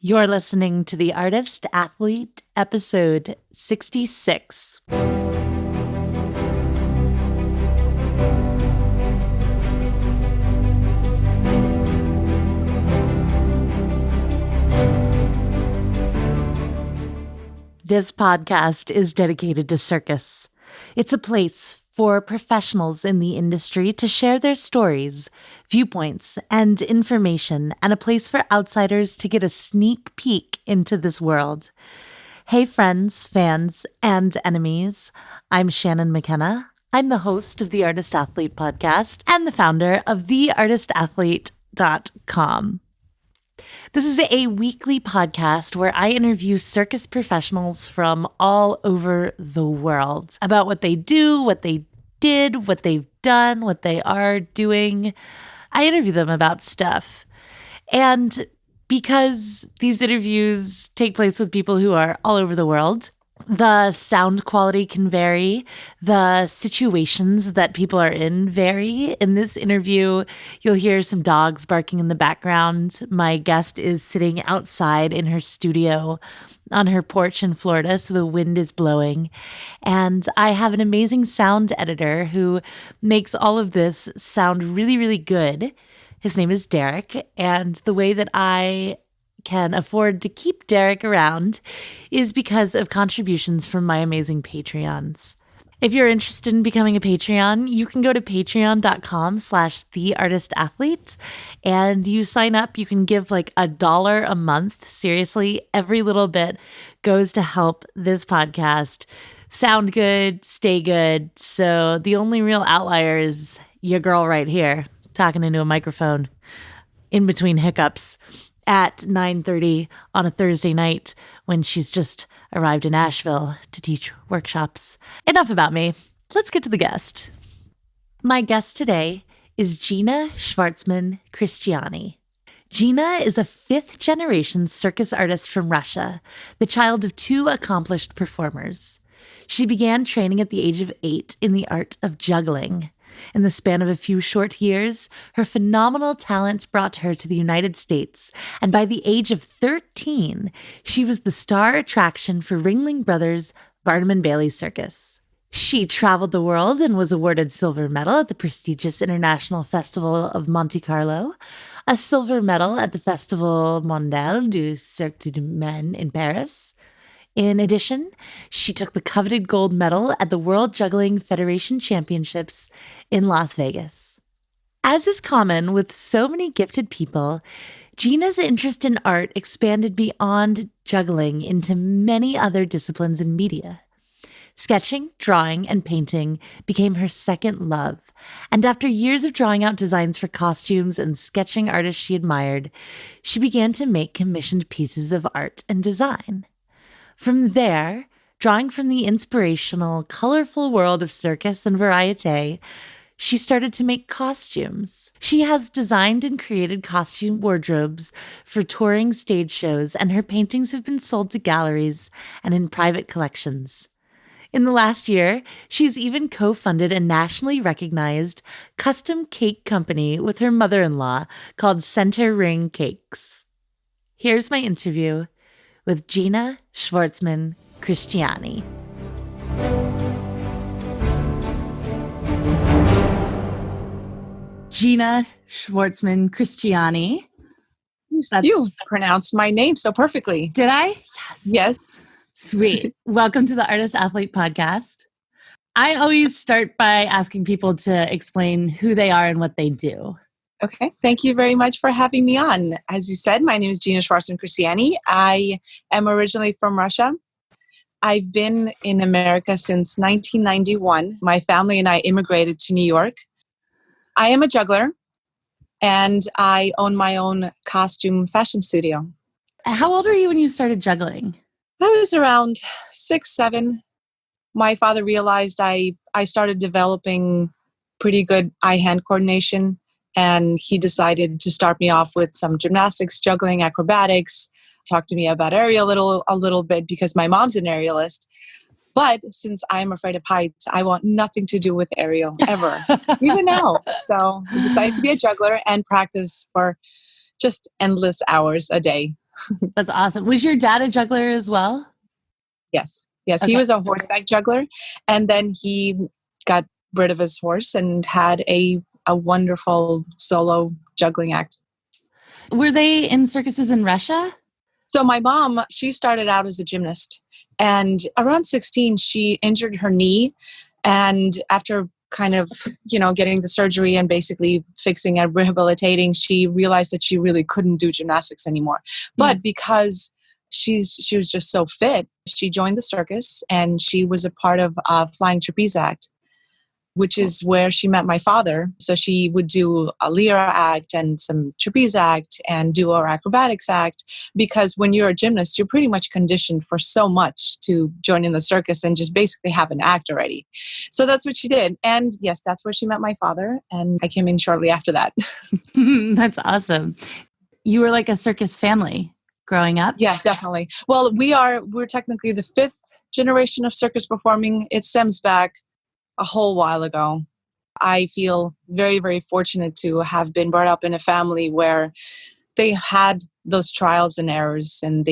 You're listening to The Artist Athlete, episode 66. This podcast is dedicated to circus. It's a place for professionals in the industry to share their stories, viewpoints, and information, and a place for outsiders to get a sneak peek into this world. Hey friends, fans, and enemies. I'm Shannon McKenna. I'm the host of the Artist Athlete podcast and the founder of theartistathlete.com. This is a weekly podcast where I interview circus professionals from all over the world about what they do, what they did, what they've done, what they are doing. I interview them about stuff. And because these interviews take place with people who are all over the world, the sound quality can vary. The situations that people are in vary. In this interview, you'll hear some dogs barking in the background. My guest is sitting outside in her studio on her porch in Florida, so the wind is blowing. And I have an amazing sound editor who makes all of this sound really, really good. His name is Derek, and the way that I can afford to keep Derek around is because of contributions from my amazing Patreons. If you're interested in becoming a Patreon, you can go to patreon.com/theartistathlete and you sign up. You can give like $1 a month. Seriously, every little bit goes to help this podcast sound good, stay good. So the only real outlier is your girl right here talking into a microphone in between hiccups at 9:30 on a Thursday night when she's just arrived in Asheville to teach workshops. Enough about me. Let's get to the guest. My guest today is Gena Shvartsman Christiani. Gena is a fifth-generation circus artist from Russia, the child of two accomplished performers. She began training at the age of 8 in the art of juggling. In the span of a few short years, her phenomenal talent brought her to the United States, and by the age of 13, she was the star attraction for Ringling Brothers' Barnum and Bailey Circus. She traveled the world and was awarded silver medal at the prestigious International Festival of Monte Carlo, a silver medal at the Festival Mondial du Cirque du Soleil in Paris. In addition, she took the coveted gold medal at the World Juggling Federation Championships in Las Vegas. As is common with so many gifted people, Gena's interest in art expanded beyond juggling into many other disciplines in media. Sketching, drawing, and painting became her second love, and after years of drawing out designs for costumes and sketching artists she admired, she began to make commissioned pieces of art and design. From there, drawing from the inspirational, colorful world of circus and variete, she started to make costumes. She has designed and created costume wardrobes for touring stage shows, and her paintings have been sold to galleries and in private collections. In the last year, she's even co-funded a nationally recognized custom cake company with her mother-in-law called Center Ring Cakes. Here's my interview with Gena Shvartsman Christiani. Gena Shvartsman Christiani. You pronounced my name so perfectly. Did I? Yes. Sweet. Welcome to the Artist Athlete podcast. I always start by asking people to explain who they are and what they do. Okay. Thank you very much for having me on. As you said, my name is Gena Shvartsman Christiani. I am originally from Russia. I've been in America since 1991. My family and I immigrated to New York. I am a juggler, and I own my own costume fashion studio. How old were you when you started juggling? I was around 6, 7. My father realized I started developing pretty good eye-hand coordination, and he decided to start me off with some gymnastics, juggling, acrobatics, talk to me about aerial a little bit because my mom's an aerialist. But since I'm afraid of heights, I want nothing to do with aerial ever, even now. So I decided to be a juggler and practice for just endless hours a day. That's awesome. Was your dad a juggler as well? Yes. Yes. He Okay. was a horseback juggler. And then he got rid of his horse and had a wonderful solo juggling act. Were they in circuses in Russia? So my mom, she started out as a gymnast, and around 16, she injured her knee. And after kind of, getting the surgery and basically fixing and rehabilitating, she realized that she really couldn't do gymnastics anymore. But because she was just so fit, she joined the circus, and she was a part of Flying Trapeze Act, which is where she met my father. So she would do a lyra act and some trapeze act and do our acrobatics act, because when you're a gymnast, you're pretty much conditioned for so much to join in the circus and just basically have an act already. So that's what she did. And yes, that's where she met my father. And I came in shortly after that. That's awesome. You were like a circus family growing up? Yeah, definitely. Well, we're technically the fifth generation of circus performing. It stems back a whole while ago. I feel very, very fortunate to have been brought up in a family where they had those trials and errors, and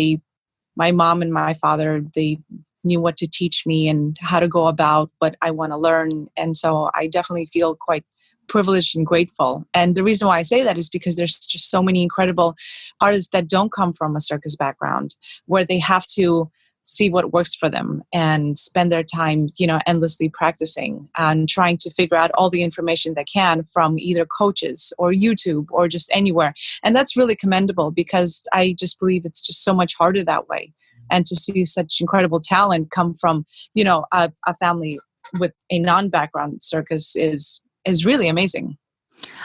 my mom and my father, they knew what to teach me and how to go about what I want to learn. And so I definitely feel quite privileged and grateful. And the reason why I say that is because there's just so many incredible artists that don't come from a circus background, where they have to see what works for them and spend their time, endlessly practicing and trying to figure out all the information they can from either coaches or YouTube or just anywhere. And that's really commendable, because I just believe it's just so much harder that way. And to see such incredible talent come from, a family with a non-background circus is really amazing.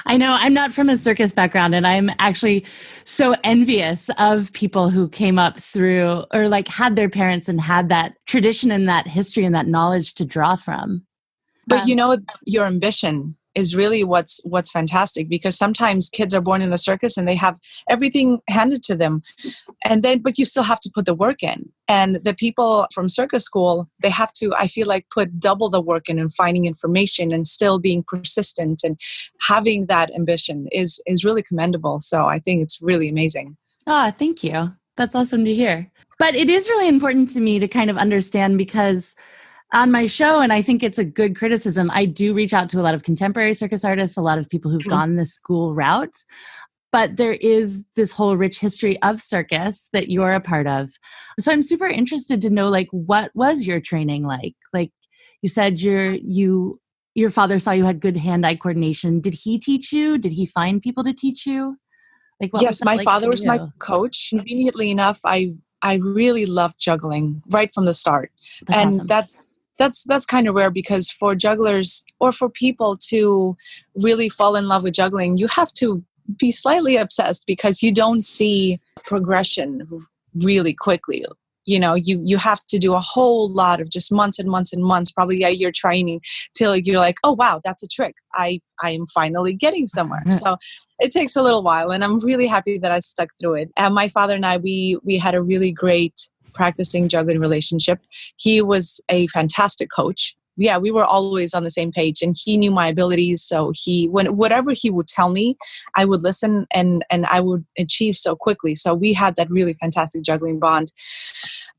I know I'm not from a circus background, and I'm actually so envious of people who came up through or like had their parents and had that tradition and that history and that knowledge to draw from. But your ambition is really what's fantastic, because sometimes kids are born in the circus and they have everything handed to them, but you still have to put the work in. And the people from circus school, they have to, I feel like, put double the work in and finding information and still being persistent, and having that ambition is really commendable. So I think it's really amazing. Thank you. That's awesome to hear. But it is really important to me to kind of understand, because on my show, and I think it's a good criticism, I do reach out to a lot of contemporary circus artists, a lot of people who've gone the school route. But there is this whole rich history of circus that you're a part of. So I'm super interested to know, like, what was your training like? Like you said, your father saw you had good hand-eye coordination. Did he teach you? Did he find people to teach you? Like, what was Yes, that my like father for was you? my coach. Conveniently enough, I really loved juggling right from the start. That's awesome. That's kind of rare, because for jugglers or for people to really fall in love with juggling, you have to be slightly obsessed, because you don't see progression really quickly. You have to do a whole lot of just months and months and months, probably a year training, till you're like, oh wow, that's a trick. I am finally getting somewhere. So it takes a little while, and I'm really happy that I stuck through it. And my father and I, we had a really great practicing juggling relationship. He was a fantastic coach. Yeah, we were always on the same page, and he knew my abilities. So whatever he would tell me, I would listen, and I would achieve so quickly. So we had that really fantastic juggling bond.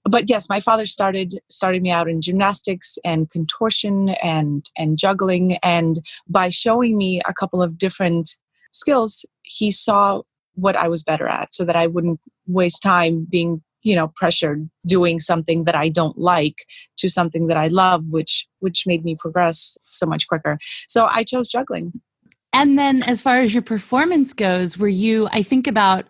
But yes, my father started me out in gymnastics and contortion and juggling. And by showing me a couple of different skills, he saw what I was better at, so that I wouldn't waste time being pressured doing something that I don't like to something that I love, which made me progress so much quicker. So I chose juggling. And then as far as your performance goes, I think about,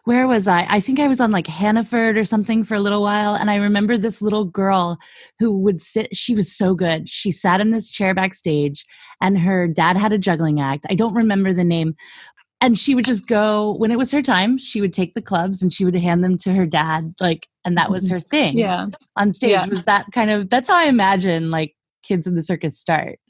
where was I? I think I was on like Hannaford or something for a little while. And I remember this little girl who would sit, she was so good. She sat in this chair backstage, and her dad had a juggling act. I don't remember the name. And she would just go, when it was her time, she would take the clubs and she would hand them to her dad. And that was her thing on stage. Yeah. Was that that's how I imagine like kids in the circus start.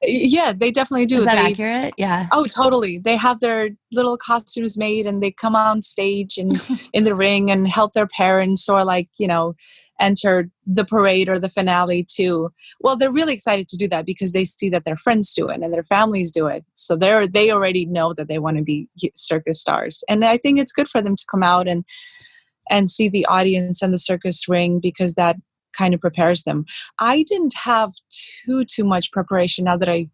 Yeah, they definitely do. Is that accurate? Yeah. Oh, totally. They have their little costumes made, and they come on stage and in the ring and help their parents, or enter the parade or the finale too. Well, they're really excited to do that, because they see that their friends do it and their families do it. So they already know that they want to be circus stars. And I think it's good for them to come out and and see the audience and the circus ring, because that kind of prepares them. I didn't have too much preparation, now that I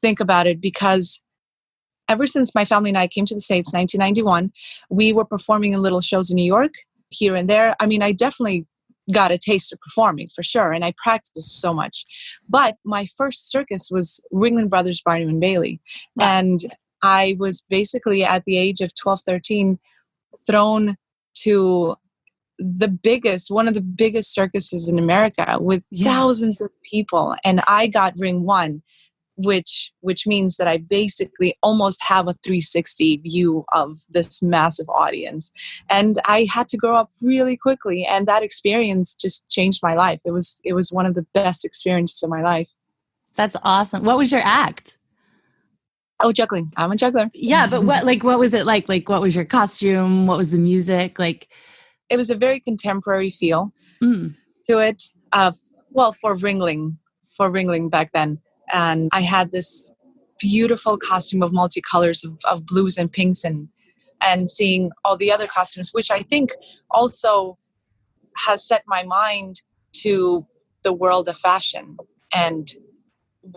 think about it, because ever since my family and I came to the States in 1991, we were performing in little shows in New York, here and there. I mean, I definitely got a taste of performing for sure, and I practiced so much. But my first circus was Ringling Brothers, Barnum and Bailey. Wow. And I was basically at the age of 12, 13, thrown to one of the biggest circuses in America with thousands of people. And I got ring one, which means that I basically almost have a 360 view of this massive audience. And I had to grow up really quickly, and that experience just changed my life. It was one of the best experiences of my life. That's awesome. What was your act? Oh, juggling. I'm a juggler. Yeah, but what was it like? Like, what was your costume? What was the music? Like, it was a very contemporary feel to it. For Ringling back then. And I had this beautiful costume of multicolors of blues and pinks, and seeing all the other costumes, which I think also has set my mind to the world of fashion, and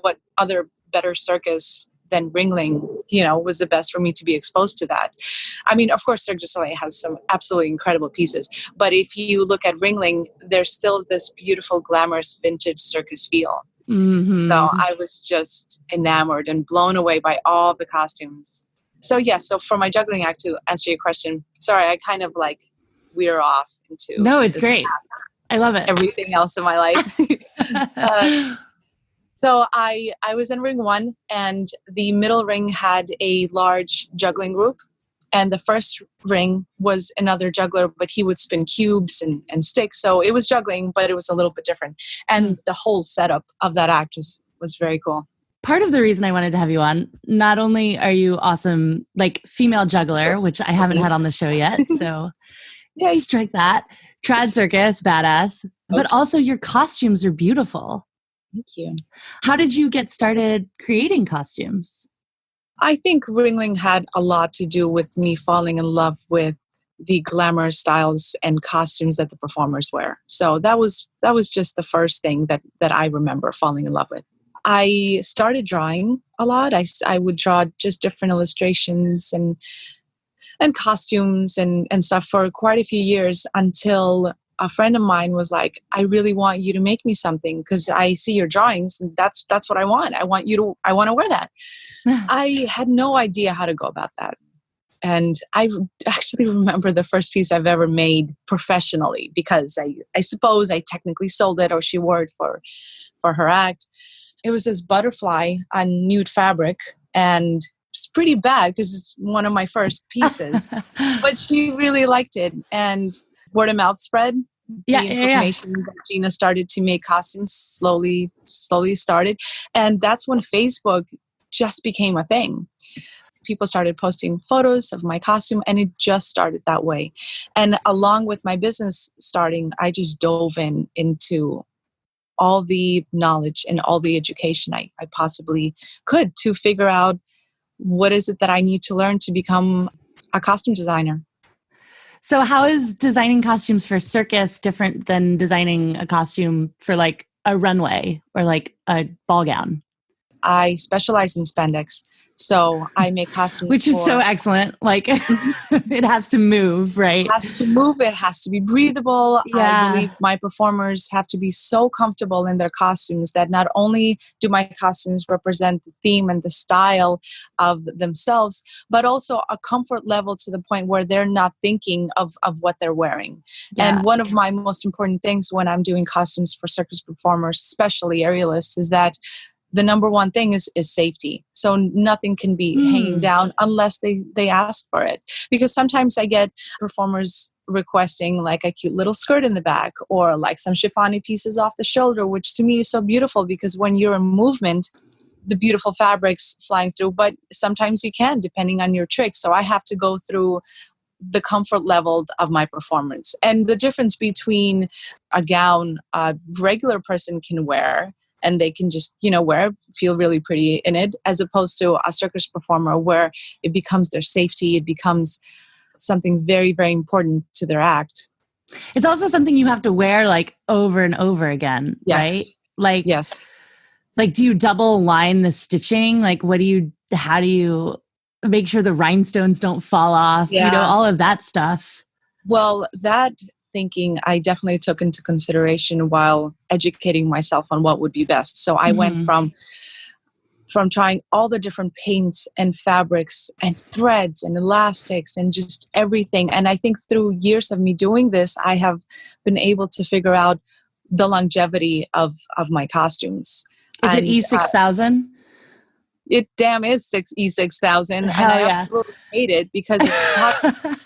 what other better circus than Ringling, was the best for me to be exposed to that. I mean, of course, Cirque du Soleil has some absolutely incredible pieces, but if you look at Ringling, there's still this beautiful, glamorous, vintage circus feel. Mm-hmm. So I was just enamored and blown away by all the costumes. So for my juggling act, to answer your question, sorry, I kind of veer off into no, it's great. I love it. Everything else in my life. So I was in ring one, and the middle ring had a large juggling group. And the first ring was another juggler, but he would spin cubes and sticks. So it was juggling, but it was a little bit different. And the whole setup of that act was very cool. Part of the reason I wanted to have you on, not only are you awesome, like female juggler, which I haven't had on the show yet. So strike that. Trad circus, badass. But also your costumes are beautiful. Thank you. How did you get started creating costumes? I think Ringling had a lot to do with me falling in love with the glamorous styles and costumes that the performers wear. So that was just the first thing that I remember falling in love with. I started drawing a lot. I would draw just different illustrations and costumes and stuff for quite a few years, until a friend of mine was like, I really want you to make me something, because I see your drawings and that's what I want. I want to wear that. I had no idea how to go about that. And I actually remember the first piece I've ever made professionally, because I suppose I technically sold it, or she wore it for her act. It was this butterfly on nude fabric, and it's pretty bad because it's one of my first pieces. But she really liked it, and word of mouth spread. The information that Gena started to make costumes slowly started. And that's when Facebook just became a thing. People started posting photos of my costume, and it just started that way. And along with my business starting, I just dove into all the knowledge and all the education I possibly could to figure out what is it that I need to learn to become a costume designer. So how is designing costumes for circus different than designing a costume for like a runway or like a ball gown? I specialize in spandex. So I make costumes, which is so excellent. Like it has to move, right? It has to move. It has to be breathable. Yeah. I believe my performers have to be so comfortable in their costumes that not only do my costumes represent the theme and the style of themselves, but also a comfort level to the point where they're not thinking of what they're wearing. Yeah. And one of my most important things when I'm doing costumes for circus performers, especially aerialists, is that the number one thing is safety. So nothing can be hanging down unless they ask for it. Because sometimes I get performers requesting like a cute little skirt in the back or like some chiffon pieces off the shoulder, which to me is so beautiful because when you're in movement, the beautiful fabrics flying through, but sometimes you can, depending on your trick. So I have to go through the comfort level of my performance. And the difference between a gown a regular person can wear and they can just, feel really pretty in it, as opposed to a circus performer where it becomes their safety, it becomes something very, very important to their act. It's also something you have to wear like over and over again, right? Yes. Like, Yes. like, do you double line the stitching? Like, how do you make sure the rhinestones don't fall off? Yeah. All of that stuff. Well, that thinking I definitely took into consideration while educating myself on what would be best. So I went from trying all the different paints and fabrics and threads and elastics and just everything. And I think through years of me doing this, I have been able to figure out the longevity of my costumes. Is it E6000? It damn is E6000, and I absolutely hate it because it's toxic.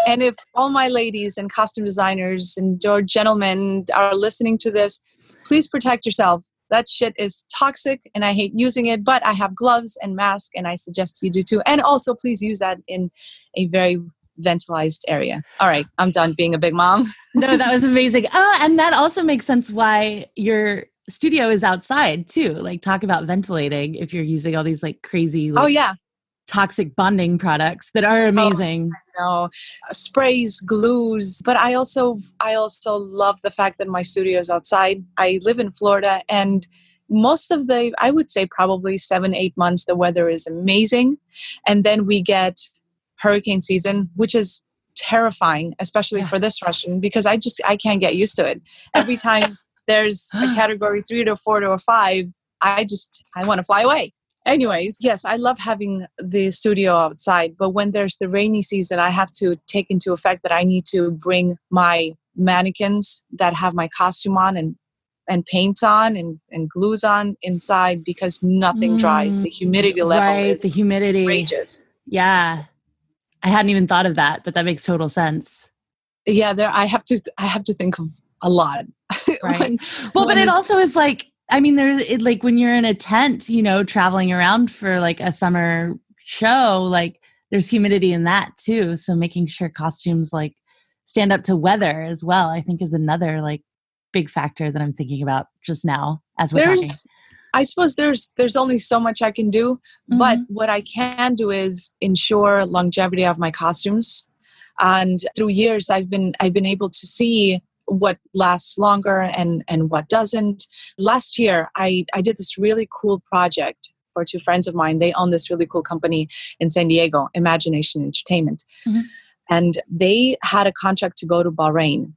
and if all my ladies and costume designers and or gentlemen are listening to this, please protect yourself. That shit is toxic and I hate using it, but I have gloves and mask and I suggest you do too. And also please use that in a very ventilized area. All right, I'm done being a big mom. No, that was amazing. Oh, and that also makes sense why your studio is outside too. Like, talk about ventilating if you're using all these like crazy toxic bonding products that are amazing. No, sprays, glues, but I also love the fact that my studio is outside. I live in Florida, and most of I would say probably 7-8 months, the weather is amazing, and then we get hurricane season, which is terrifying, especially for this Russian, because I can't get used to it. Every time there's a category 3 to 4 to a 5, I want to fly away. Anyways, yes, I love having the studio outside, but when there's the rainy season, I have to take into effect that I need to bring my mannequins that have my costume on and paints on and glues on inside because nothing dries. The humidity level is the humidity. outrageous. Yeah. I hadn't even thought of that, but that makes total sense. Yeah, I have to think of a lot. Right. But it also is like, I mean, like when you're in a tent, traveling around for like a summer show, like there's humidity in that too. So making sure costumes like stand up to weather as well, I think is another like big factor that I'm thinking about just now as we're talking. I suppose there's only so much I can do, but what I can do is ensure longevity of my costumes. And through years, I've been able to see what lasts longer and what doesn't. Last year, I did this really cool project for 2 friends of mine. They own this really cool company in San Diego, Imagination Entertainment. And they had a contract to go to Bahrain.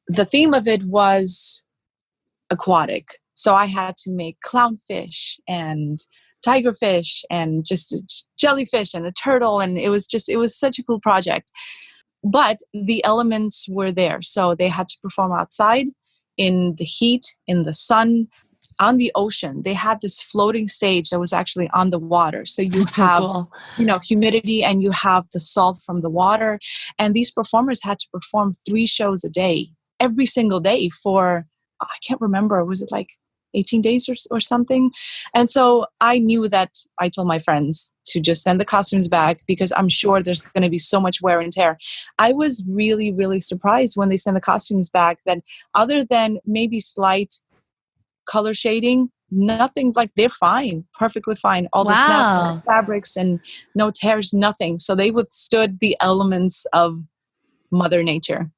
The theme of it was aquatic. So I had to make clownfish and tigerfish and just a jellyfish and a turtle. And it was such a cool project. But the elements were there. So they had to perform outside in the heat, in the sun, on the ocean. They had this floating stage that was actually on the water. So you have, humidity and you have the salt from the water. And these performers had to perform 3 shows a day, every single day for, I can't remember, was it like 18 days or something? And so I knew that I told my friends to just send the costumes back because I'm sure there's going to be so much wear and tear. I was really, really surprised when they sent the costumes back that other than maybe slight color shading, nothing, like they're fine, perfectly fine. All the snaps and fabrics and no tears, nothing. So they withstood the elements of Mother Nature.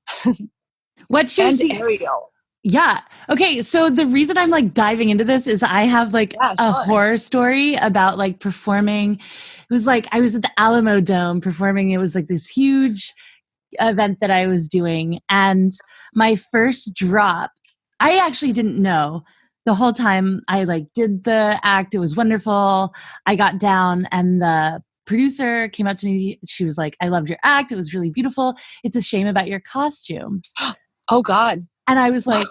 What's your Ariel? Yeah. Okay. So the reason I'm like diving into this is I have like a horror story about like performing. It was like I was at the Alamo Dome performing. It was like this huge event that I was doing. And my first drop, I actually didn't know the whole time. I like did the act. It was wonderful. I got down and the producer came up to me. She was like, I loved your act. It was really beautiful. It's a shame about your costume. Oh God. And I was like,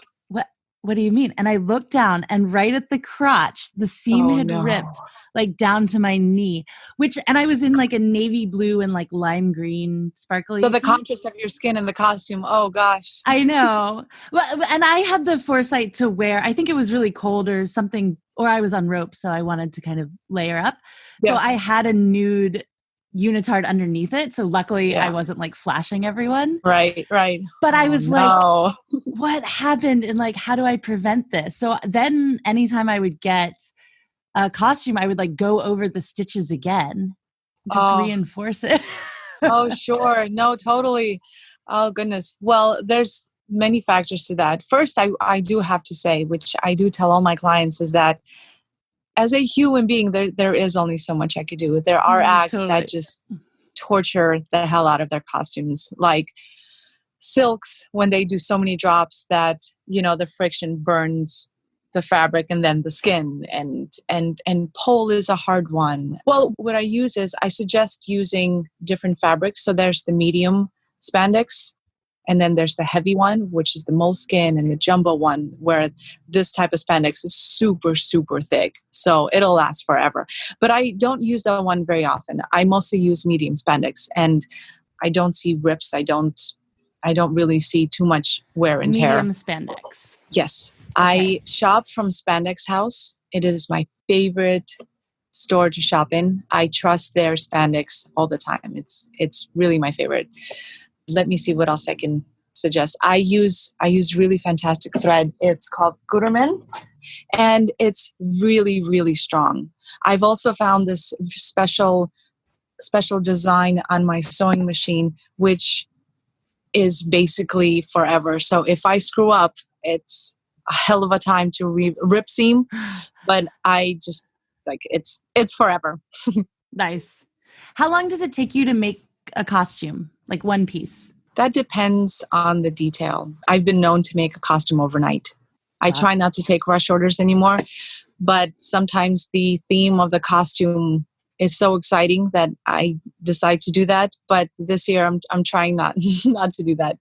what do you mean? And I looked down and right at the crotch, the seam had ripped like down to my knee, and I was in like a navy blue and like lime green sparkly. So the contrast of your skin and the costume. Oh gosh. I know. Well, and I had the foresight to wear, I think it was really cold or something, or I was on rope. So I wanted to kind of layer up. Yes. So I had a nude unitard underneath it. So luckily I wasn't like flashing everyone. Right. But I was like, what happened? And like, how do I prevent this? So then anytime I would get a costume, I would like go over the stitches again, just reinforce it. Oh, sure. No, totally. Oh, goodness. Well, there's many factors to that. First, I do have to say, which I do tell all my clients, is that as a human being, there is only so much I could do. There are acts that Totally. just torture the hell out of their costumes, like silks when they do so many drops that the friction burns the fabric and then the skin, and pole is a hard one. Well, what I use is I suggest using different fabrics. So there's the medium spandex, and then there's the heavy one, which is the moleskin, and the jumbo one, where this type of spandex is super, super thick. So it'll last forever. But I don't use that one very often. I mostly use medium spandex, and I don't see rips. I don't really see too much wear and tear. Medium spandex. Yes. Okay. I shop from Spandex House. It is my favorite store to shop in. I trust their spandex all the time. It's really my favorite. Let me see what else I can suggest. I use really fantastic thread. It's called Gutterman, and it's really, really strong. I've also found this special design on my sewing machine, which is basically forever. So if I screw up, it's a hell of a time to rip seam, but I just like it's forever. Nice. How long does it take you to make a costume, like one piece? That depends on the detail. I've been known to make a costume overnight. I try not to take rush orders anymore, but sometimes the theme of the costume is so exciting that I decide to do that. But this year I'm trying not not to do that.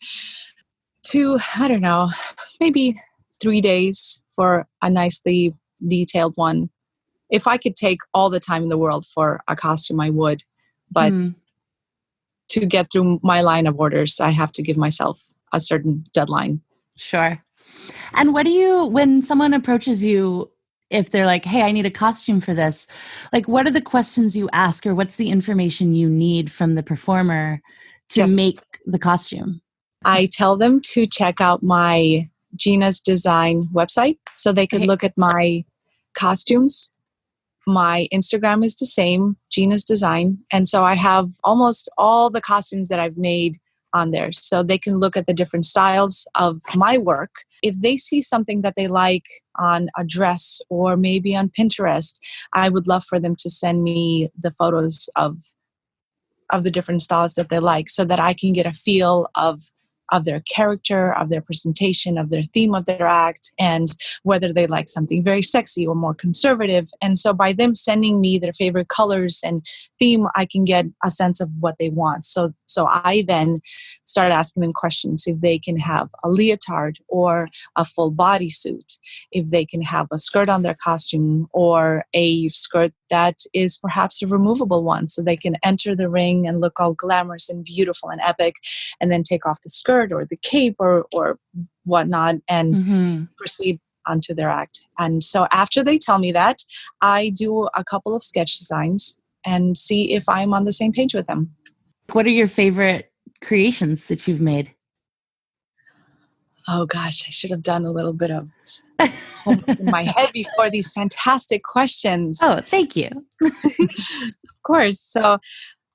I don't know, maybe 3 days for a nicely detailed one. If I could take all the time in the world for a costume, I would. But to get through my line of orders, I have to give myself a certain deadline. Sure. And when someone approaches you, if they're like, hey, I need a costume for this, like, what are the questions you ask, or what's the information you need from the performer to make the costume? I tell them to check out my Gena's Design website so they could look at my costumes. My Instagram is the same, Gena's Design. And so I have almost all the costumes that I've made on there. So they can look at the different styles of my work. If they see something that they like on a dress or maybe on Pinterest, I would love for them to send me the photos of the different styles that they like so that I can get a feel of their character, of their presentation, of their theme of their act, and whether they like something very sexy or more conservative. And so by them sending me their favorite colors and theme, I can get a sense of what they want. So I then start asking them questions if they can have a leotard or a full bodysuit, if they can have a skirt on their costume or a skirt that is perhaps a removable one so they can enter the ring and look all glamorous and beautiful and epic, and then take off the skirt or the cape or whatnot and proceed onto their act. And so after they tell me that, I do a couple of sketch designs and see if I'm on the same page with them. What are your favorite creations that you've made? Oh gosh, I should have done a little bit of homework in my head before these fantastic questions. Oh, thank you. Of course. So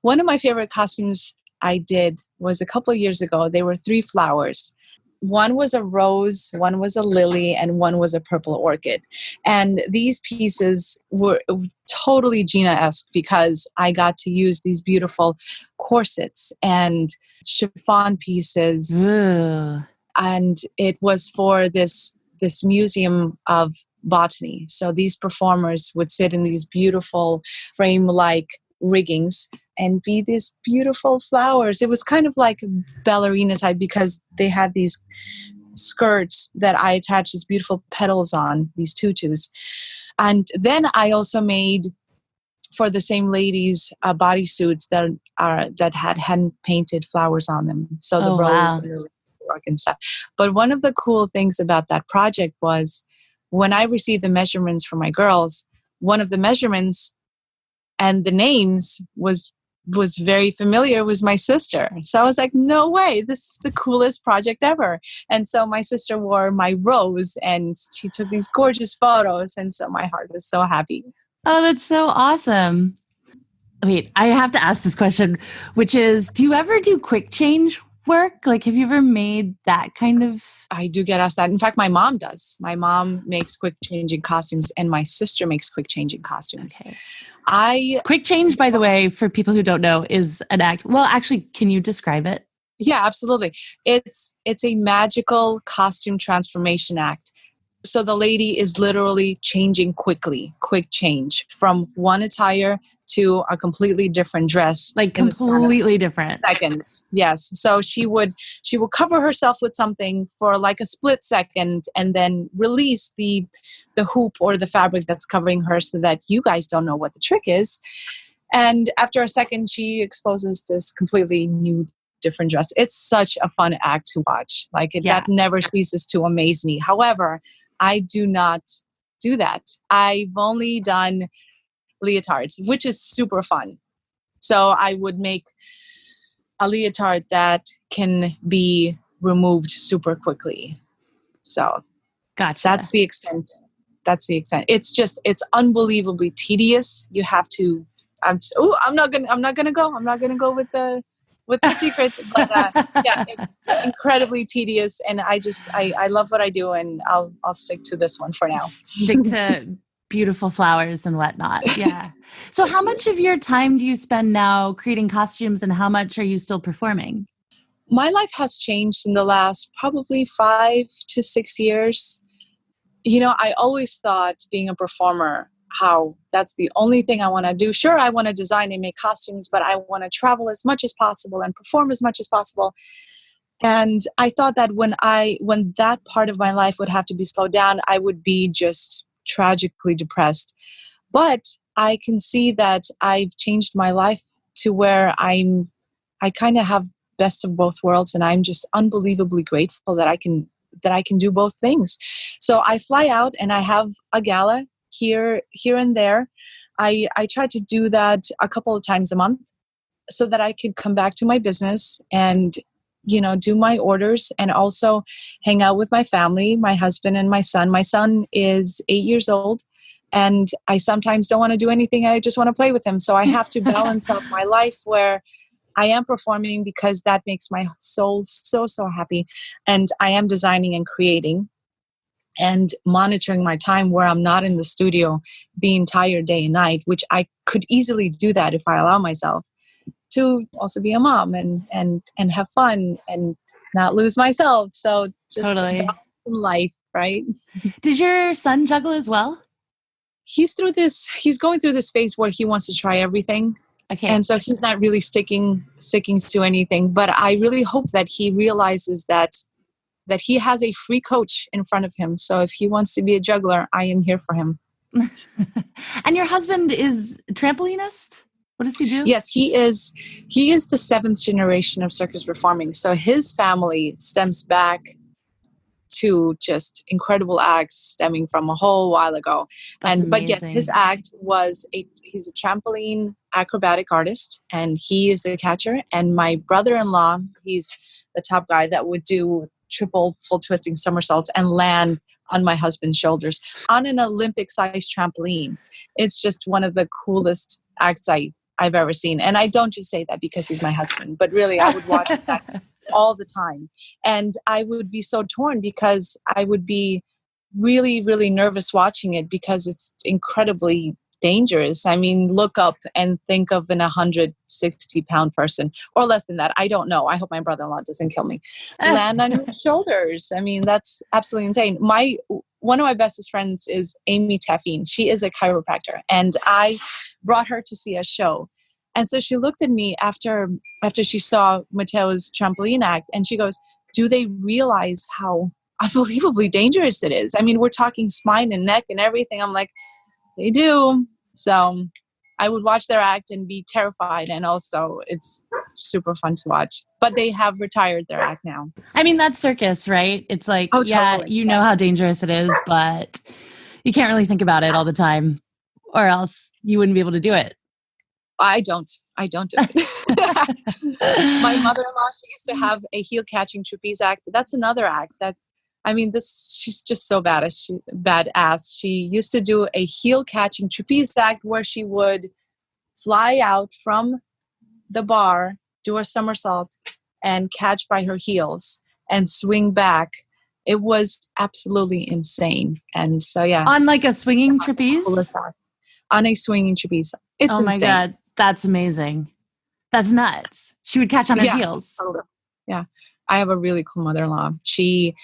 one of my favorite costumes I did was a couple of years ago. They were 3 flowers. One was a rose, one was a lily, and one was a purple orchid. And these pieces were totally Gena-esque because I got to use these beautiful corsets and chiffon pieces. Ooh. And it was for this museum of botany. So these performers would sit in these beautiful frame-like riggings and be these beautiful flowers. It was kind of like ballerina type because they had these skirts that I attached these beautiful petals on, these tutus. And then I also made for the same ladies bodysuits that had hand painted flowers on them. So the rose and the and stuff. But one of the cool things about that project was when I received the measurements for my girls, one of the measurements and the names was very familiar, was my sister. So I was like, no way, this is the coolest project ever. And so my sister wore my rose and she took these gorgeous photos. And so my heart was so happy. Oh, that's so awesome. Wait, I have to ask this question, which is, do you ever do quick change work? Like, have you ever made that kind of? I do get asked that. In fact, my mom does. My mom makes quick changing costumes, and my sister makes quick changing costumes. Okay. Quick change, by the way, for people who don't know, is an act. Well, actually, can you describe it? Yeah, absolutely. It's a magical costume transformation act. So the lady is literally changing quickly, quick change from one attire to a completely different dress. Like completely different. Seconds. Yes. So she would cover herself with something for like a split second and then release the hoop or the fabric that's covering her so that you guys don't know what the trick is. And after a second, she exposes this completely new, different dress. It's such a fun act to watch. That never ceases to amaze me. However, I do not do that. I've only done leotards, which is super fun. So I would make a leotard that can be removed super quickly. So gotcha. That's the extent. It's unbelievably tedious. You have to, I'm not gonna go with the secret, but yeah, it's incredibly tedious, and I love what I do, and I'll stick to this one for now. Stick to beautiful flowers and whatnot. Yeah. So how much of your time do you spend now creating costumes, and how much are you still performing? My life has changed in the last probably 5 to 6 years. I always thought being a performer, how that's the only thing I want to do. Sure, I want to design and make costumes, but I want to travel as much as possible and perform as much as possible. And I thought that when that part of my life would have to be slowed down, I would be just tragically depressed. But I can see that I've changed my life to where I kind of have best of both worlds, and I'm just unbelievably grateful that I can do both things. So I fly out and I have a gala here and there. I try to do that a couple of times a month so that I could come back to my business and do my orders and also hang out with my family, my husband and my son. My son is 8 years old, and I sometimes don't want to do anything. I just want to play with him. So I have to balance out my life where I am performing because that makes my soul so, so happy. And I am designing and creating and monitoring my time where I'm not in the studio the entire day and night, which I could easily do that if I allow myself to also be a mom and have fun and not lose myself. So just totally life, right? Does your son juggle as well? He's going through this phase where he wants to try everything. Okay. And so he's not really sticking to anything, but I really hope that he realizes that he has a free coach in front of him. So if he wants to be a juggler, I am here for him. And your husband is a trampolinist? What does he do? Yes, he is the 7th generation of circus performing. So his family stems back to just incredible acts stemming from a whole while ago. But yes, his act was he's a trampoline acrobatic artist, and he is the catcher. And my brother-in-law, he's the top guy that would do triple full twisting somersaults and land on my husband's shoulders on an Olympic-sized trampoline. It's just one of the coolest acts I've ever seen. And I don't just say that because he's my husband, but really I would watch that all the time. And I would be so torn because I would be really, really nervous watching it because it's incredibly dangerous. I mean, look up and think of an 160-pound person or less than that. I don't know. I hope my brother-in-law doesn't kill me. Land on your shoulders. I mean, that's absolutely insane. One of my bestest friends is Amy Taffine. She is a chiropractor, and I brought her to see a show. And so she looked at me after she saw Matteo's trampoline act, and she goes, do they realize how unbelievably dangerous it is? I mean, we're talking spine and neck and everything. I'm like, they do. So I would watch their act and be terrified. And also it's super fun to watch. But they have retired their act now. I mean, that's circus, right? It's like, totally. You know how dangerous it is, but you can't really think about it all the time or else you wouldn't be able to do it. I don't do it. My mother-in-law, she used to have a heel catching trapeze act. That's another act that, I mean, she's just so badass. She used to do a heel catching trapeze act where she would fly out from the bar, do a somersault, and catch by her heels and swing back. It was absolutely insane. And so, yeah. On like a swinging trapeze? On a swinging trapeze. It's oh my insane. God. That's amazing. That's nuts. She would catch on her heels. Totally. Yeah. I have a really cool mother-in-law. She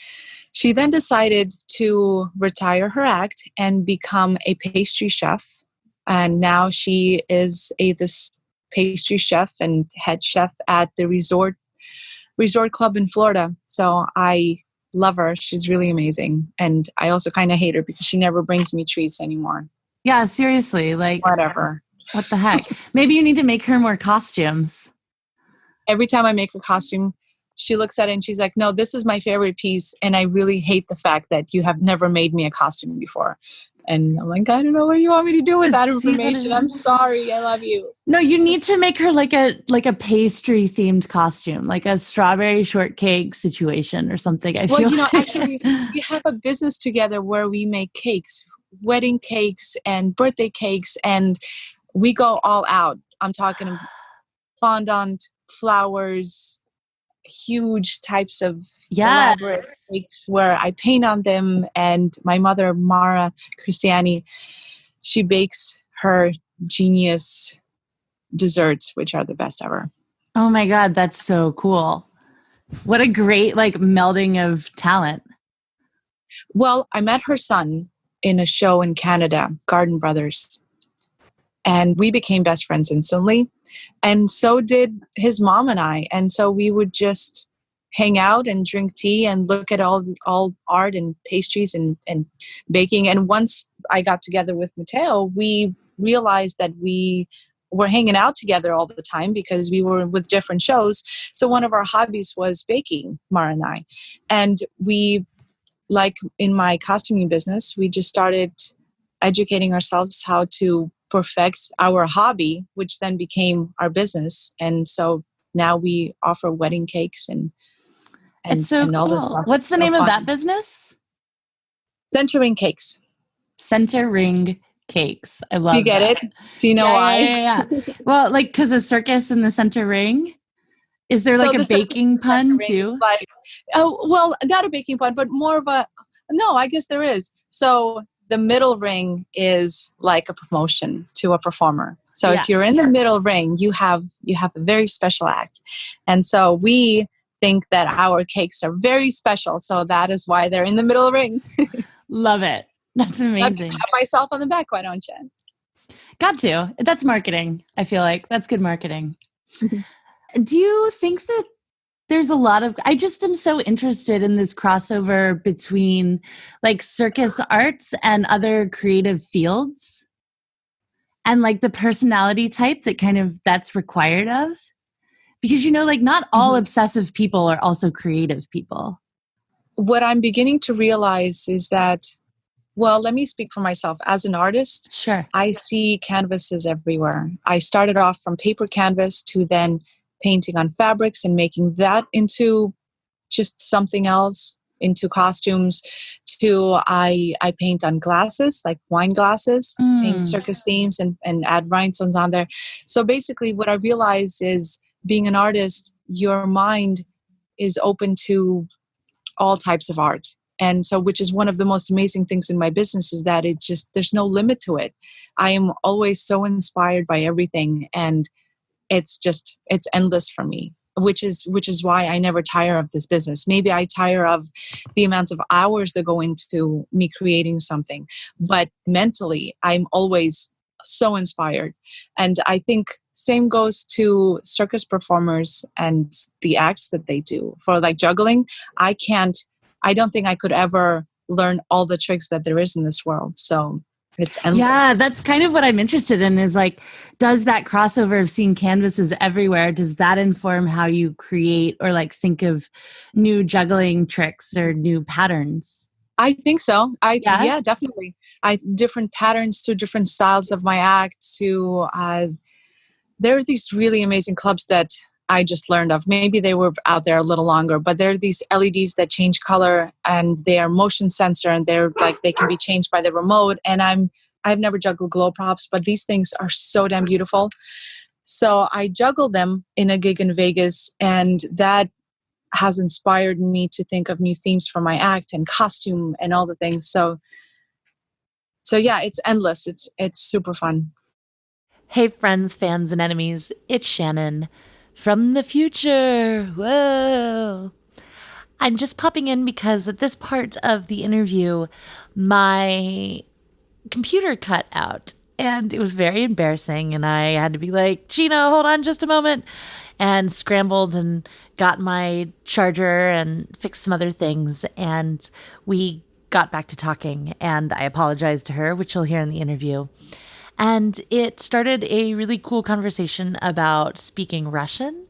then decided to retire her act and become a pastry chef. And now she is this pastry chef and head chef at the resort club in Florida. So I love her. She's really amazing. And I also kind of hate her because she never brings me treats anymore. Yeah, seriously. Like, whatever. What the heck? Maybe you need to make her more costumes. Every time I make her costume, she looks at it and she's like, no, this is my favorite piece. And I really hate the fact that you have never made me a costume before. And I'm like, I don't know what you want me to do with that information. I'm sorry. I love you. No, you need to make her like a pastry themed costume, like a strawberry shortcake situation or something. Actually, we have a business together where we make cakes, wedding cakes and birthday cakes, and we go all out. I'm talking fondant, flowers, huge types of elaborate cakes where I paint on them. And my mother, Gena Christiani, she bakes her genius desserts, which are the best ever. Oh my God, that's so cool. What a great melding of talent. Well, I met her son in a show in Canada, Garden Brothers. And we became best friends instantly. And so did his mom and I. And so we would just hang out and drink tea and look at all art and pastries and baking. And once I got together with Matteo, we realized that we were hanging out together all the time because we were with different shows. So one of our hobbies was baking, Mara and I. And we, like in my costuming business, we just started educating ourselves how to perfect our hobby, which then became our business. And so now we offer wedding cakes and it's so all cool. this stuff. What's the name of that business? Center Ring Cakes. Center Ring Cakes. I love. Do you get it? Do you know why? Yeah. Well, because the circus in the center ring. Is there a baking pun too? Not a baking pun, but more of a. No, I guess there is. So the middle ring is like a promotion to a performer. So if you're in the middle ring, you have a very special act. And so we think that our cakes are very special. So that is why they're in the middle ring. Love it. That's amazing. I pat myself on the back, why don't you? Got to. That's marketing. I feel like that's good marketing. Do you think that there's a lot of, I just am so interested in this crossover between circus arts and other creative fields and the personality type that that's required of, because, not all obsessive people are also creative people. What I'm beginning to realize is that, well, let me speak for myself. As an artist, sure, I see canvases everywhere. I started off from paper canvas to then painting on fabrics and making that into just something else, into costumes, to I paint on glasses, like wine glasses, paint circus themes and add rhinestones on there. So basically what I realized is being an artist, your mind is open to all types of art. And so, which is one of the most amazing things in my business is that there's no limit to it. I am always so inspired by everything. And it's endless for me, which is why I never tire of this business. Maybe I tire of the amounts of hours that go into me creating something, but mentally I'm always so inspired. And I think same goes to circus performers and the acts that they do. For juggling, I don't think I could ever learn all the tricks that there is in this world. So it's endless. Yeah, that's kind of what I'm interested in is does that crossover of seeing canvases everywhere, does that inform how you create or think of new juggling tricks or new patterns? I think so. Yeah, definitely. Different patterns to different styles of my act to, there are these really amazing clubs that I just learned of. Maybe they were out there a little longer, but there are these LEDs that change color and they are motion sensor and they're they can be changed by the remote. And I'm I've never juggled glow props, but these things are so damn beautiful. So I juggled them in a gig in Vegas, and that has inspired me to think of new themes for my act and costume and all the things. So yeah, it's endless. It's super fun. Hey, friends, fans, and enemies, it's Shannon from the future. Whoa. I'm just popping in because at this part of the interview, my computer cut out and it was very embarrassing. And I had to be like, Gena, hold on just a moment, and scrambled and got my charger and fixed some other things. And we got back to talking, and I apologized to her, which you'll hear in the interview. And it started a really cool conversation about speaking Russian,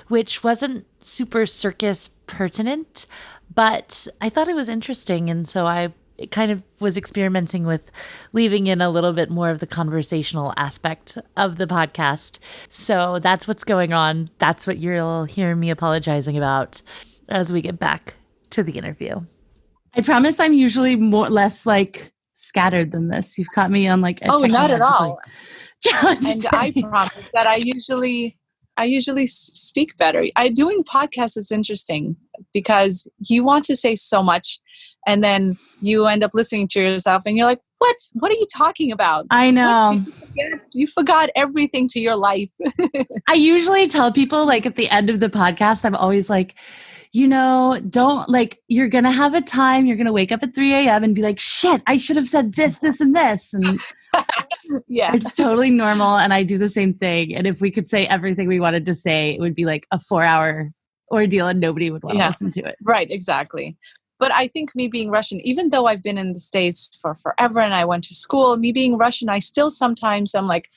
which wasn't super circus pertinent, but I thought it was interesting. And so I kind of was experimenting with leaving in a little bit more of the conversational aspect of the podcast. So that's what's going on. That's what you'll hear me apologizing about as we get back to the interview. I promise I'm usually less like scattered than this. You've caught me on like a not at all. challenge. And I promise that I usually speak better. Doing podcasts is interesting because you want to say so much, and then you end up listening to yourself, and you're like, "What? What are you talking about?" I know. You forgot everything to your life. I usually tell people, like, at the end of the podcast, I'm always like, don't, like, you're going to have a time, you're going to wake up at 3 a.m. and be like, shit, I should have said this, this, and this. And yeah, it's totally normal. And I do the same thing. And if we could say everything we wanted to say, it would be like a 4-hour ordeal and nobody would want to listen to it. Right, exactly. But I think me being Russian, even though I've been in the States for forever and I went to school, me being Russian, I still sometimes I'm like,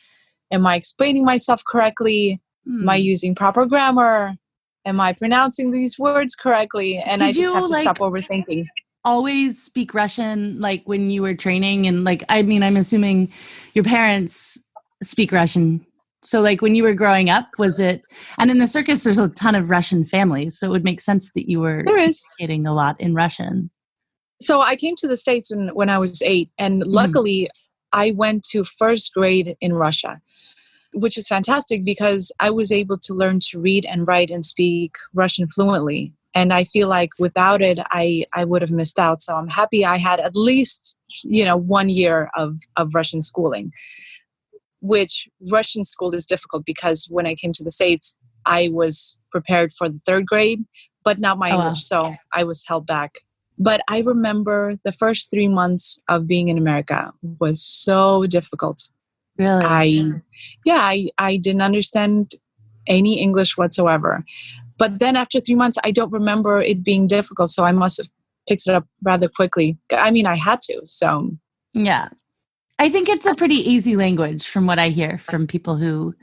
am I explaining myself correctly? Am I using proper grammar? Am I pronouncing these words correctly? And I just have to stop overthinking. Always speak Russian, like when you were training, and like, I mean, I'm assuming your parents speak Russian. So like when you were growing up, was it, and in the circus, there's a ton of Russian families. So it would make sense that you were communicating a lot in Russian. So I came to the States when I was 8, and luckily I went to first grade in Russia, which is fantastic because I was able to learn to read and write and speak Russian fluently. And I feel like without it, I would have missed out. So I'm happy I had at least, 1 year of Russian schooling, which Russian school is difficult because when I came to the States, I was prepared for the 3rd grade, but not my English. So I was held back. But I remember the first 3 months of being in America was so difficult. Really? I didn't understand any English whatsoever. But then after 3 months, I don't remember it being difficult. So I must have picked it up rather quickly. I mean, I had to. So yeah, I think it's a pretty easy language from what I hear from people who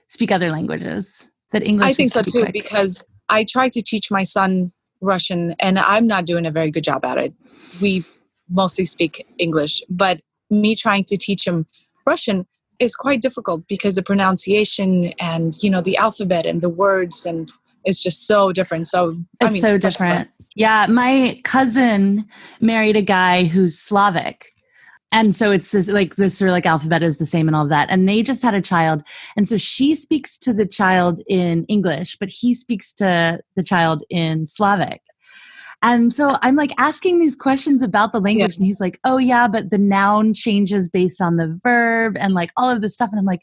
speak other languages. That English. I think so too, because I tried to teach my son Russian and I'm not doing a very good job at it. We mostly speak English, but me trying to teach him Russian is quite difficult because the pronunciation and, the alphabet and the words, and it's just so different. So, it's so different. Yeah. My cousin married a guy who's Slavic. And so it's this sort of like alphabet is the same and all of that. And they just had a child. And so she speaks to the child in English, but he speaks to the child in Slavic. And so I'm like asking these questions about the language, and he's like, oh yeah, but the noun changes based on the verb and like all of this stuff. And I'm like,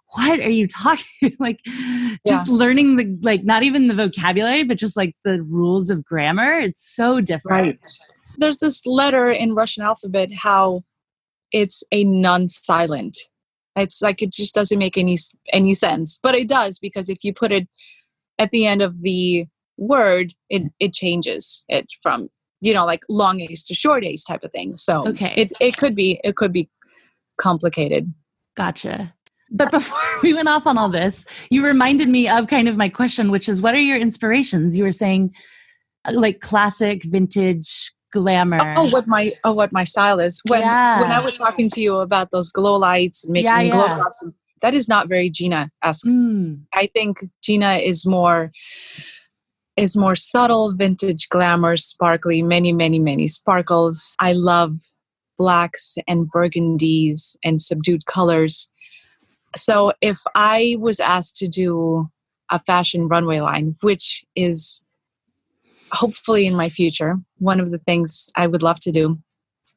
what are you talking? Like just learning not even the vocabulary, but just like the rules of grammar. It's so different. Right. There's this letter in Russian alphabet, how it's a non-silent. It's like, it just doesn't make any sense, but it does, because if you put it at the end of the word, it changes it from, like long A's to short A's type of thing. So it could be complicated. Gotcha. But before we went off on all this, you reminded me of kind of my question, which is, what are your inspirations? You were saying like classic, vintage, glamour. What my style is. When I was talking to you about those glow lights and making glow drops, that is not very Gena-esque. I think Gena is more subtle, vintage, glamour, sparkly, many, many, many sparkles. I love blacks and burgundies and subdued colors. So if I was asked to do a fashion runway line, which is hopefully in my future, one of the things I would love to do,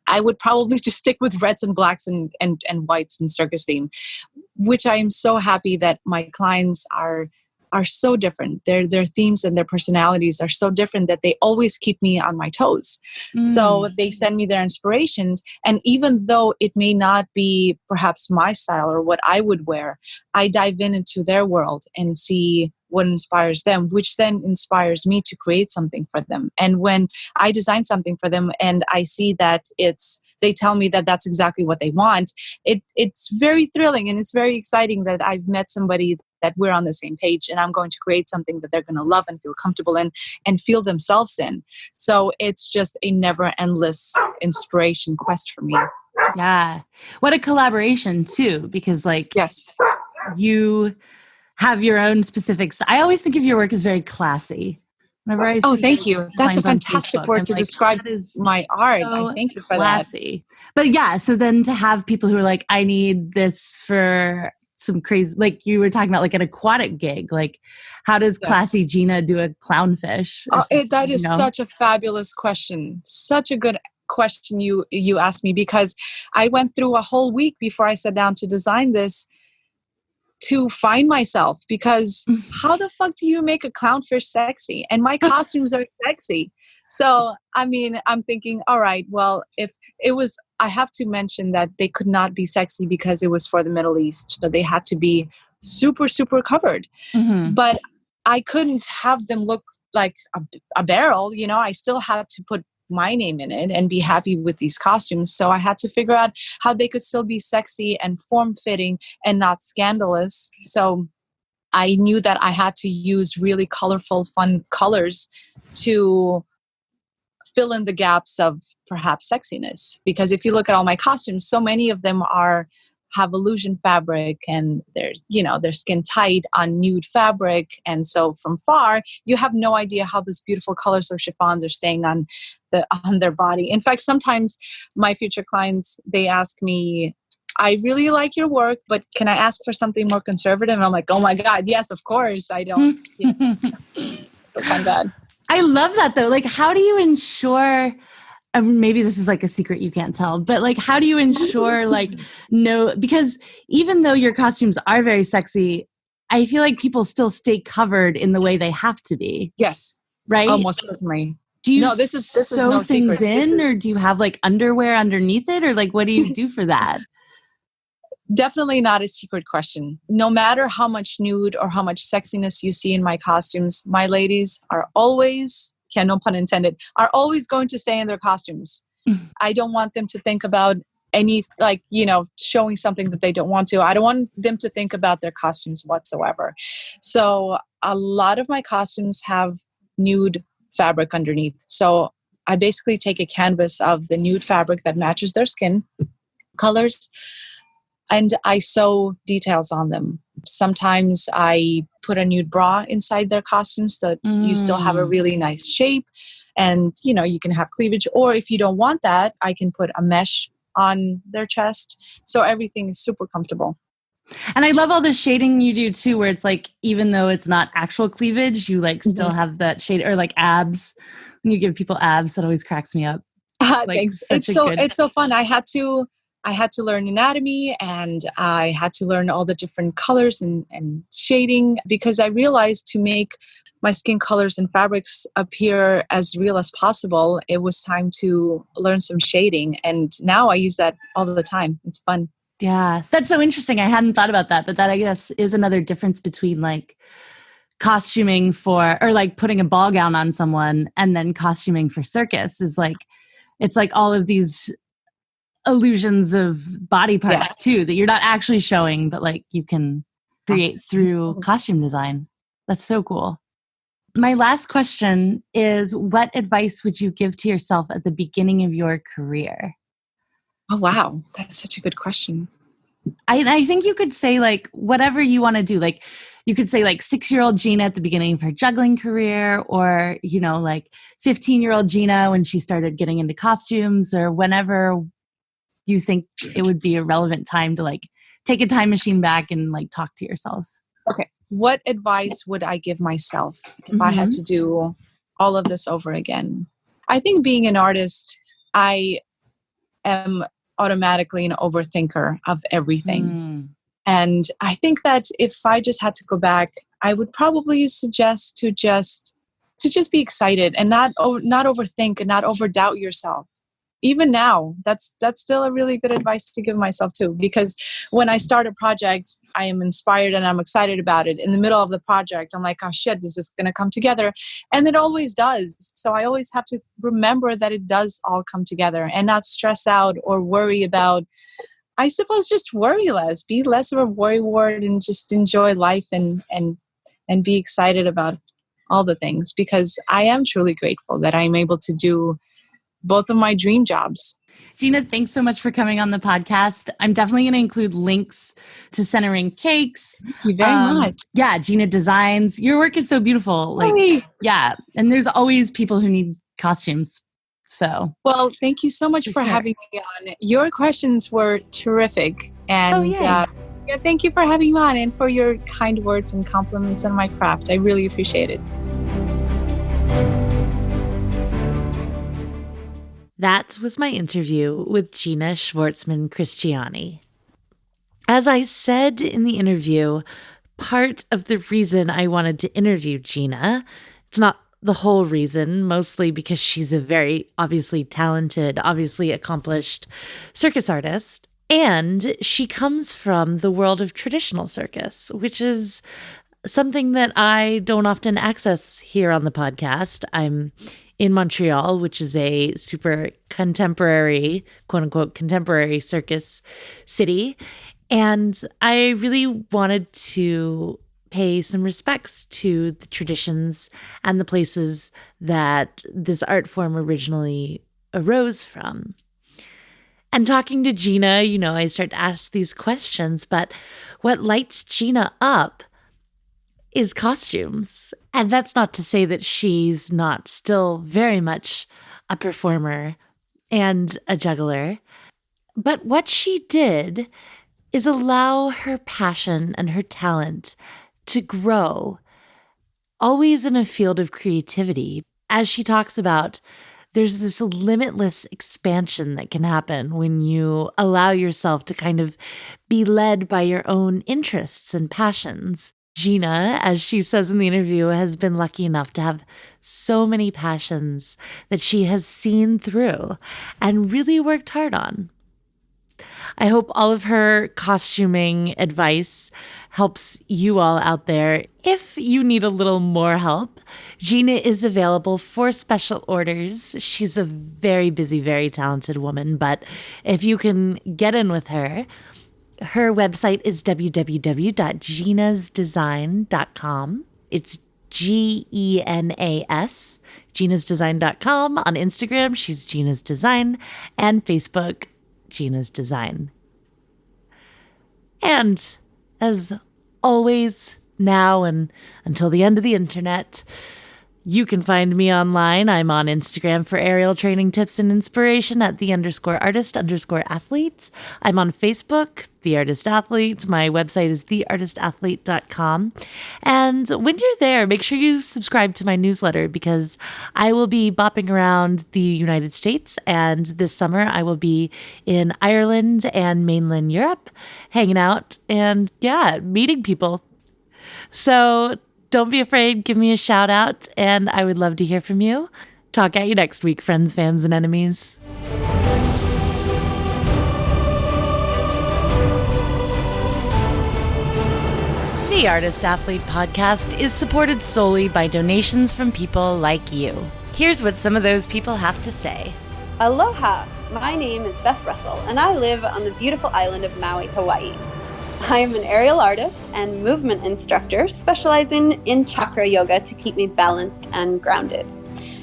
I would probably just stick with reds and blacks and whites and circus theme, which I am so happy that my clients are so different. Their themes and their personalities are so different that they always keep me on my toes. So they send me their inspirations. And even though it may not be perhaps my style or what I would wear, I dive into their world and see what inspires them, which then inspires me to create something for them. And when I design something for them and I see that they tell me that that's exactly what they want, it's very thrilling and it's very exciting that I've met somebody that we're on the same page and I'm going to create something that they're going to love and feel comfortable in and feel themselves in. So it's just a never endless inspiration quest for me. Yeah. What a collaboration too, because Yes. you have your own specifics. I always think of your work as very classy. Whenever I see Thank you. That's a designs on fantastic Facebook, word I'm to like, describe that is my art. so I thank you for that. classy. But yeah, so then to have people who are like, I need this for some crazy, like you were talking about, like an aquatic gig. Like, how does classy Gena do a clownfish? That is such a fabulous question. Such a good question you asked me, because I went through a whole week before I sat down to design this to find myself, because how the fuck do you make a clownfish sexy? And my costumes are sexy. So, I mean, I'm thinking, all right, well, if it was, I have to mention that they could not be sexy because it was for the Middle East. So they had to be super, super covered. But I couldn't have them look like a barrel. You know, I still had to put my name in it and be happy with these costumes. So I had to figure out how they could still be sexy and form-fitting and not scandalous. So I knew that I had to use really colorful, fun colors to fill in the gaps of perhaps sexiness. Because if you look at all my costumes, so many of them have illusion fabric and they're skin tight on nude fabric. And so from far, you have no idea how those beautiful colors or chiffons are staying on their body. In fact, sometimes my future clients, they ask me, I really like your work, but can I ask for something more conservative? And I'm like, oh my God, yes, of course. I don't work on that. I love that though. Like, how do you ensure, maybe this is like a secret you can't tell, but like, how do you ensure no, because even though your costumes are very sexy, I feel like people still stay covered in the way they have to be. Yes. Right? Almost certainly. Do you this is sew no things secret. or do you have like underwear underneath it? Or like, what do you do for that? Definitely not a secret question. No matter how much nude or how much sexiness you see in my costumes, my ladies are always, no pun intended, are always going to stay in their costumes. I don't want them to think about showing something that they don't want to. I don't want them to think about their costumes whatsoever. So a lot of my costumes have nude fabric underneath. So I basically take a canvas of the nude fabric that matches their skin colors, and I sew details on them. Sometimes I put a nude bra inside their costumes so that you still have a really nice shape and, you can have cleavage. Or if you don't want that, I can put a mesh on their chest. So everything is super comfortable. And I love all the shading you do too, where it's like, even though it's not actual cleavage, you like still have that shade, or like abs. When you give people abs, that always cracks me up. Thanks. It's so fun. I had to learn anatomy, and I had to learn all the different colors and shading, because I realized to make my skin colors and fabrics appear as real as possible, it was time to learn some shading. And now I use that all the time. It's fun. Yeah, that's so interesting. I hadn't thought about that, but that I guess is another difference between like costuming for, or like putting a ball gown on someone and then costuming for circus is like, it's like all of these illusions of body parts too, that you're not actually showing, but like you can create through costume design. That's so cool. My last question is, what advice would you give to yourself at the beginning of your career? Oh, wow. That's such a good question. I think you could say like whatever you want to do. Like you could say like 6-year-old Gena at the beginning of her juggling career, or, like 15-year-old Gena when she started getting into costumes, or whenever you think it would be a relevant time to like take a time machine back and like talk to yourself? Okay. What advice would I give myself if I had to do all of this over again? I think being an artist, I am automatically an overthinker of everything. And I think that if I just had to go back, I would probably suggest to just be excited and not overthink and not overdoubt yourself. Even now, that's still a really good advice to give myself too, because when I start a project, I am inspired and I'm excited about it. In the middle of the project, I'm like, oh shit, is this going to come together? And it always does. So I always have to remember that it does all come together and not stress out or worry about, I suppose, just worry less, be less of a worrywart and just enjoy life and be excited about all the things, because I am truly grateful that I'm able to do both of my dream jobs. Gena, thanks so much for coming on the podcast. I'm definitely going to include links to Centering Cakes. Thank you very much. Yeah, Gena Designs. Your work is so beautiful. Like, hey. Yeah, and there's always people who need costumes. So, well, thank you so much for having me on. Your questions were terrific, and thank you for having me on and for your kind words and compliments on my craft. I really appreciate it. That was my interview with Gena Shvartsman Christiani. As I said in the interview, part of the reason I wanted to interview Gena, it's not the whole reason, mostly because she's a very obviously talented, obviously accomplished circus artist, and she comes from the world of traditional circus, which is something that I don't often access here on the podcast. I'm in Montreal, which is a super contemporary, quote unquote, contemporary circus city. And I really wanted to pay some respects to the traditions and the places that this art form originally arose from. And talking to Gena, I start to ask these questions, but what lights Gena up is costumes. And that's not to say that she's not still very much a performer and a juggler. But what she did is allow her passion and her talent to grow, always in a field of creativity. As she talks about, there's this limitless expansion that can happen when you allow yourself to kind of be led by your own interests and passions. Gena, as she says in the interview, has been lucky enough to have so many passions that she has seen through and really worked hard on. I hope all of her costuming advice helps you all out there. If you need a little more help, Gena is available for special orders. She's a very busy, very talented woman, but if you can get in with her, her website is www.genasdesign.com. It's Genas, genasdesign.com. On Instagram, she's Gena's Design, and Facebook, Gena's Design. And as always, now and until the end of the internet, you can find me online. I'm on Instagram for aerial training tips and inspiration at @the_artist_athlete. I'm on Facebook, The Artist Athlete. My website is theartistathlete.com. And when you're there, make sure you subscribe to my newsletter because I will be bopping around the United States. And this summer, I will be in Ireland and mainland Europe, hanging out and, meeting people. So don't be afraid. Give me a shout out, and I would love to hear from you. Talk at you next week, friends, fans, and enemies. The Artist Athlete podcast is supported solely by donations from people like you. Here's what some of those people have to say. Aloha! My name is Beth Russell, and I live on the beautiful island of Maui, Hawaii. I am an aerial artist and movement instructor specializing in chakra yoga to keep me balanced and grounded.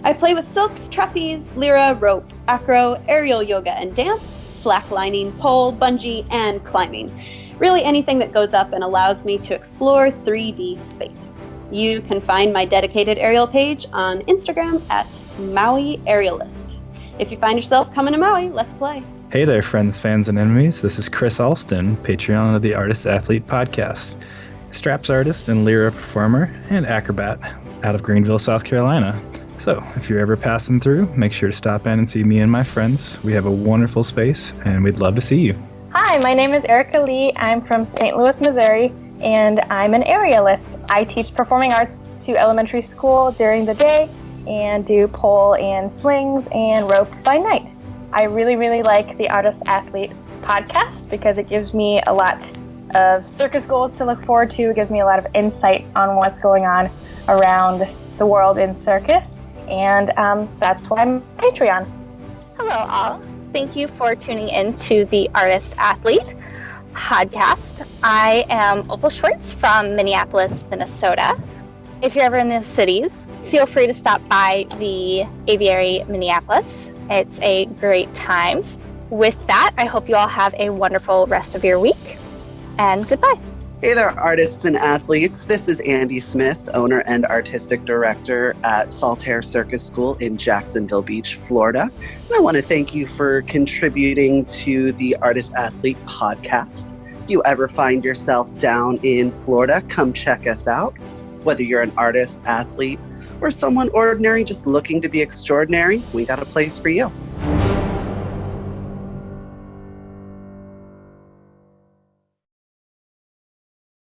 I play with silks, trapeze, lyra, rope, acro, aerial yoga and dance, slacklining, pole, bungee, and climbing. Really anything that goes up and allows me to explore 3D space. You can find my dedicated aerial page on Instagram at Maui Aerialist. If you find yourself coming to Maui, let's play. Hey there, friends, fans, and enemies. This is Chris Alston, Patreon of the Artist Athlete Podcast, straps artist and lyra performer and acrobat out of Greenville, South Carolina. So, if you're ever passing through, make sure to stop in and see me and my friends. We have a wonderful space, and we'd love to see you. Hi, my name is Erica Lee. I'm from St. Louis, Missouri, and I'm an aerialist. I teach performing arts to elementary school during the day and do pole and slings and rope by night. I really, really like the Artist Athlete podcast because it gives me a lot of circus goals to look forward to. It gives me a lot of insight on what's going on around the world in circus, and that's why I'm Patreon. Hello, all. Thank you for tuning in to the Artist Athlete podcast. I am Opal Schwartz from Minneapolis, Minnesota. If you're ever in the cities, feel free to stop by the Aviary Minneapolis. It's a great time. With that, I hope you all have a wonderful rest of your week, and goodbye. Hey there, artists and athletes. This is Andy Smith, owner and artistic director at Saltaire Circus School in Jacksonville Beach, Florida. And I want to thank you for contributing to the Artist Athlete podcast. If you ever find yourself down in Florida, come check us out. Whether you're an artist, athlete, or someone ordinary just looking to be extraordinary, we got a place for you.